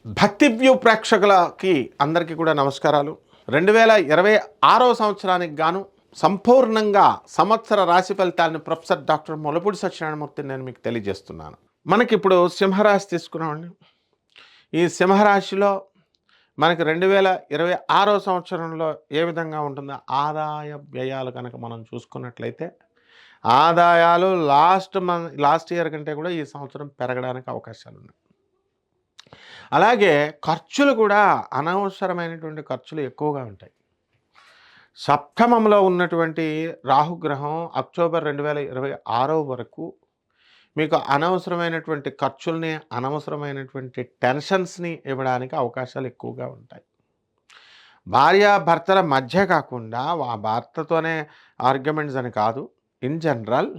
భక్తి వ్యూ ప్రేక్షకులకి అందరికీ కూడా నమస్కారాలు. 2026వ సంవత్సరానికి గాను సంపూర్ణంగా సంవత్సర రాశి ఫలితాలను ప్రొఫెసర్ డాక్టర్ మొలపూడి సత్యనారాయణమూర్తి నేను మీకు తెలియజేస్తున్నాను. మనకిప్పుడు సింహరాశి తీసుకున్నామండి. ఈ సింహరాశిలో మనకి 2026వ సంవత్సరంలో ఏ విధంగా ఉంటుందో ఆదాయ వ్యయాలు కనుక మనం చూసుకున్నట్లయితే ఆదాయాలు లాస్ట్ ఇయర్ కంటే కూడా ఈ సంవత్సరం పెరగడానికి అవకాశాలు ఉన్నాయి. అలాగే ఖర్చులు కూడా అనవసరమైనటువంటి ఖర్చులు ఎక్కువగా ఉంటాయి. సప్తమంలో ఉన్నటువంటి రాహుగ్రహం అక్టోబర్ 2026 వరకు మీకు అనవసరమైనటువంటి ఖర్చుల్ని, అనవసరమైనటువంటి టెన్షన్స్‌ని ఇవ్వడానికి అవకాశాలు ఎక్కువగా ఉంటాయి. భార్యాభర్తల మధ్య కాకుండా భర్తతోనే ఆర్గ్యుమెంట్స్ అని కాదు. ఇన్ జనరల్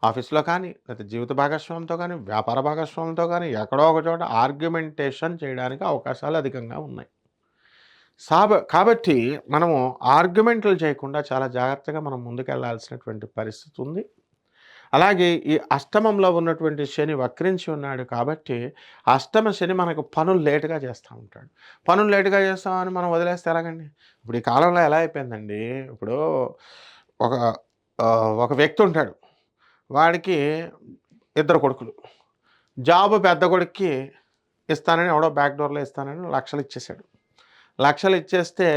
ఆఫీస్‌లో కానీ, లేకపోతే జీవిత భాగస్వామితో కానీ, వ్యాపార భాగస్వాములతో కానీ ఎక్కడో ఒక చోట ఆర్గ్యుమెంటేషన్ చేయడానికి అవకాశాలు అధికంగా ఉన్నాయి. కాబట్టి మనము ఆర్గ్యుమెంట్లు చేయకుండా చాలా జాగ్రత్తగా మనం ముందుకెళ్లాల్సినటువంటి పరిస్థితి ఉంది. అలాగే ఈ అష్టమంలో ఉన్నటువంటి శని వక్రించి ఉన్నాడు కాబట్టి అష్టమ శని మనకు పనులు లేట్‌గా చేస్తూ ఉంటాడు. పనులు లేట్‌గా చేస్తామని మనం వదిలేస్తే ఎలాగండి? ఇప్పుడు ఈ కాలంలో ఎలా అయిపోయిందండి, ఇప్పుడు ఒక ఒక వ్యక్తి ఉంటాడు. వాడికి ఇద్దరు కొడుకులు. జాబ్ పెద్ద కొడుక్కి ఇస్తానని ఎవడో బ్యాక్ డోర్‌లో ఇస్తానని లక్షలు ఇచ్చేసాడు. లక్షలు ఇచ్చేస్తే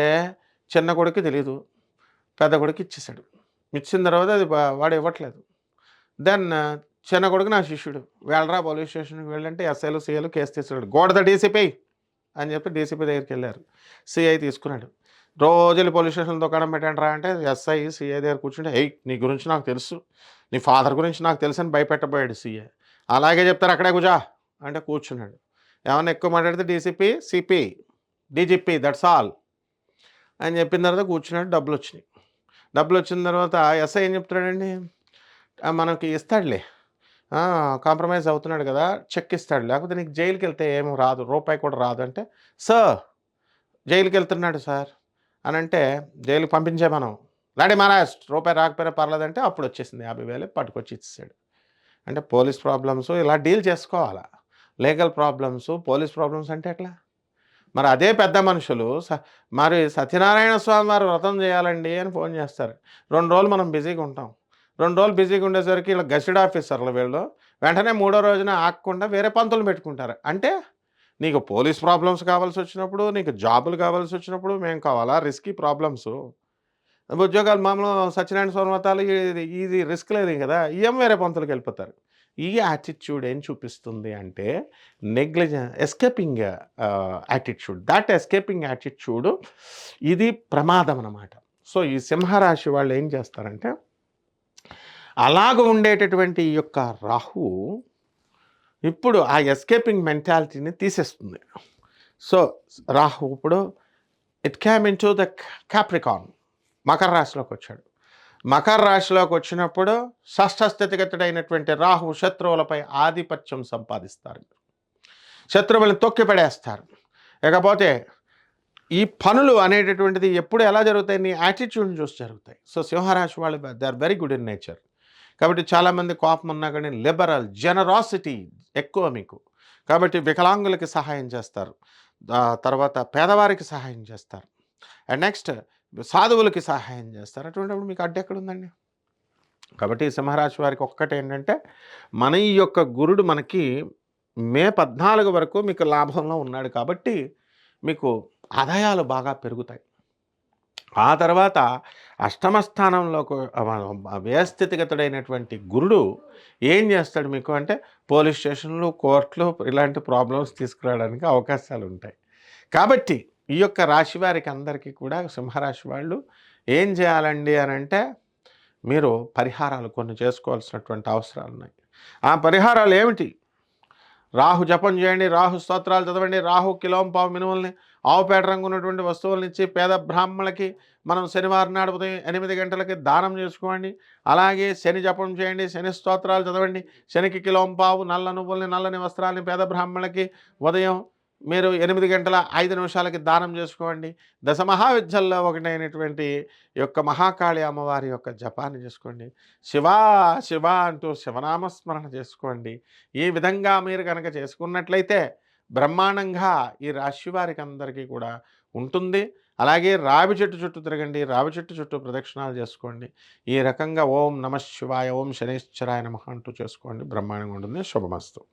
చిన్న కొడుక్కి తెలీదు. పెద్ద కొడుక్కి ఇచ్చేసాడు. ఇచ్చిన తర్వాత అది వాడు ఇవ్వట్లేదు. దెన్ చిన్న కొడుకు నా శిష్యుడు. వెళ్ళరా పోలీస్ స్టేషన్‌కి వెళ్ళంటే ఎస్ఐలు, సీఐలు కేసు తీసుకున్నాడు. గోడద డీసీపీ అని చెప్పి డీసీపీ దగ్గరికెళ్లారు. సీఐ తీసుకున్నాడు. రోజెళ్ళి పోలీస్ స్టేషన్‌లో దుకాణం పెట్టండిరా అంటే ఎస్ఐ, సీఐ దగ్గర కూర్చుంటే నీ గురించి నాకు తెలుసు. నీ ఫాదర్ గురించి నాకు తెలుసని భయపెట్టబోయాడు సీఐ. అలాగే చెప్తారు అక్కడే కూర్చో అంటే కూర్చున్నాడు. ఏమన్నా ఎక్కువ మాట్లాడితే DCP, CP, DGP that's all అని చెప్పిన తర్వాత కూర్చున్నాడు. డబ్బులొచ్చినాయి. డబ్బులొచ్చిన తర్వాత ఎస్ఐ ఏం చెప్తున్నాడండి, మనకి ఇస్తాడులే, కాంప్రమైజ్ అవుతున్నాడు కదా, చెక్ ఇస్తాడు, లేకపోతే నీకు జైలుకెళ్తే ఏమి రాదు, రూపాయి కూడా రాదు అంటే, సార్ జైలుకెళ్తున్నాడు సార్ అని అంటే జైలుకి పంపించే మనం లాడే మహారాజ్ రూపాయి రాకపోయినా పర్లేదంటే అప్పుడు వచ్చేసింది 50,000 పట్టుకొచ్చి ఇచ్చేసాడు. అంటే పోలీస్ ప్రాబ్లమ్స్ ఇలా డీల్ చేసుకోవాలా. లీగల్ ప్రాబ్లమ్స్, పోలీస్ ప్రాబ్లమ్స్ అంటే ఎట్లా? మరి అదే పెద్ద మనుషులు మరి సత్యనారాయణ స్వామి వారు వ్రతం చేయాలండి అని ఫోన్ చేస్తారు. 2 రోజులు మనం బిజీగా ఉంటాం. 2 రోజులు బిజీగా ఉండేసరికి ఇలా గెస్టెడ్ ఆఫీసర్లు వీళ్ళు వెంటనే మూడో రోజున ఆగకుండా వేరే పంతులు పెట్టుకుంటారు. అంటే నీకు పోలీస్ ప్రాబ్లమ్స్ కావాల్సి వచ్చినప్పుడు, నీకు జాబులు కావాల్సి వచ్చినప్పుడు మేము కావాలా? Risky problems. ఉద్యోగాలు మామూలు సత్యనారాయణ స్వామి వ్రతాలు ఇది రిస్క్ లేదు కదా, వేరే పంతులకి వెళ్ళిపోతారు. ఈ యాటిట్యూడ్ ఏం చూపిస్తుంది అంటే escaping attitude. That escaping attitude ఇది ప్రమాదం అన్నమాట. సో ఈ సింహరాశి వాళ్ళు ఏం చేస్తారంటే అలాగ ఉండేటటువంటి ఈ యొక్క రాహు ఇప్పుడు ఆ ఎస్కేపింగ్ మెంటాలిటీని తీసేస్తుంది. సో రాహు ఇప్పుడు it came in to the Capricorn, Makar రాశిలోకి వచ్చాడు. మకర రాశిలోకి వచ్చినప్పుడు షష్ఠ స్థితిగతుడైనటువంటి రాహు శత్రువులపై ఆధిపత్యం సంపాదిస్తారు. శత్రువులను తొక్కిపడేస్తారు. ఇకపోతే ఈ పనులు అనేటటువంటిది ఎప్పుడు ఎలా జరుగుతాయి? నీ యాటిట్యూడ్ని చూసి జరుగుతాయి. సో సింహరాశి వాళ్ళు they are very good in nature. కాబట్టి చాలామంది కోపం ఉన్నా కానీ లిబరల్, జనరాసిటీ ఎక్కువ మీకు. కాబట్టి వికలాంగులకి సహాయం చేస్తారు, తర్వాత పేదవారికి సహాయం చేస్తారు, అండ్ నెక్స్ట్ సాధువులకి సహాయం చేస్తారు. అటువంటిప్పుడు మీకు అడ్డు ఎక్కడుందండి? కాబట్టి సింహరాశి వారికి ఒక్కటే ఏంటంటే మన ఈ యొక్క గురుడు మనకి మే 14 వరకు మీకు లాభంలో ఉన్నాడు కాబట్టి మీకు ఆదాయాలు బాగా పెరుగుతాయి. ఆ తర్వాత అష్టమ స్థానంలోకి వ్యయస్థితిగతుడైనటువంటి గురుడు ఏం చేస్తాడు మీకు అంటే పోలీస్ స్టేషన్లు, కోర్టులు ఇలాంటి ప్రాబ్లమ్స్ తీసుకురావడానికి అవకాశాలు ఉంటాయి. కాబట్టి ఈ యొక్క రాశి వారికి అందరికీ కూడా సింహరాశి వాళ్ళు ఏం చేయాలండి అని అంటే మీరు పరిహారాలు కొన్ని చేసుకోవాల్సినటువంటి అవసరాలు ఉన్నాయి. ఆ పరిహారాలు ఏమిటి? రాహు జపం చేయండి, రాహు స్తోత్రాలు చదవండి, రాహు కిలోంపావు మినుముల్ని, ఆవుపేట రంగు ఉన్నటువంటి వస్తువులను ఇచ్చి పేద బ్రాహ్మణులకి మనం శనివారం నాడు ఉదయం 8 గంటలకి దానం చేసుకోండి. అలాగే శని జపం చేయండి, శని స్తోత్రాలు చదవండి, శనికి కిలోంపావు నల్ల నువ్వుల్ని, నల్లని వస్త్రాలని పేద బ్రాహ్మణులకి ఉదయం మీరు 8 గంటల 5 నిమిషాలకి దానం చేసుకోండి. దశమహావిద్యల్లో ఒకటైనటువంటి యొక్క మహాకాళి అమ్మవారి యొక్క జపాన్ని చేసుకోండి. శివా శివ అంటూ శివనామస్మరణ చేసుకోండి. ఈ విధంగా మీరు కనుక చేసుకున్నట్లయితే బ్రహ్మాండంగా ఈ రాశి వారికి అందరికీ కూడా ఉంటుంది. అలాగే రావి చెట్టు చుట్టూ తిరగండి. రావి చెట్టు చుట్టూ ప్రదక్షిణాలు చేసుకోండి. ఈ రకంగా ఓం నమః శివాయ, ఓం శనైశ్చరాయ నమః అంటూ చేసుకోండి. బ్రహ్మాండంగా ఉంటుంది. శుభమస్తు.